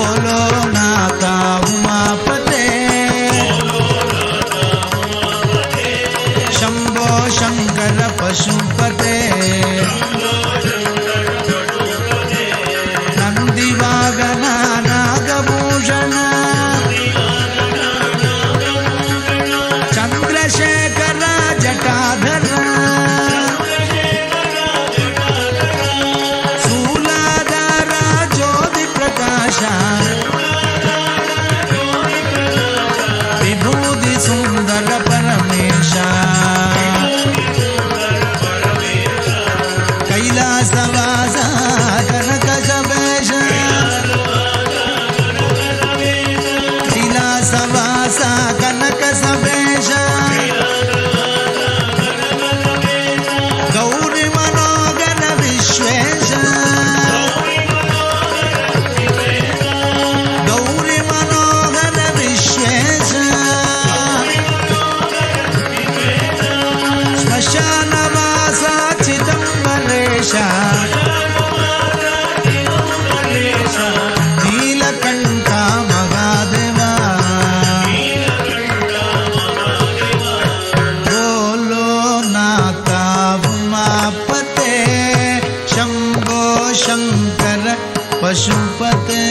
बोलो नाथा उमापते शंभो शंकर पशुपते नंदिवागन नागभूषण चंद्रशेखर जटाधर शूलाधार ज्योति प्रकाश विभूति सुंदर परमेश कैलासवास कनक सवेश कैलासवास कनक सवेश गौरी मनोगर विश्वेश गौरी मनोगर विश्वेश श्मशानवास चिदंबरेश नीलकंठ महादेवा बोलो नाथा उमापते शंभो शंकर पशुपते।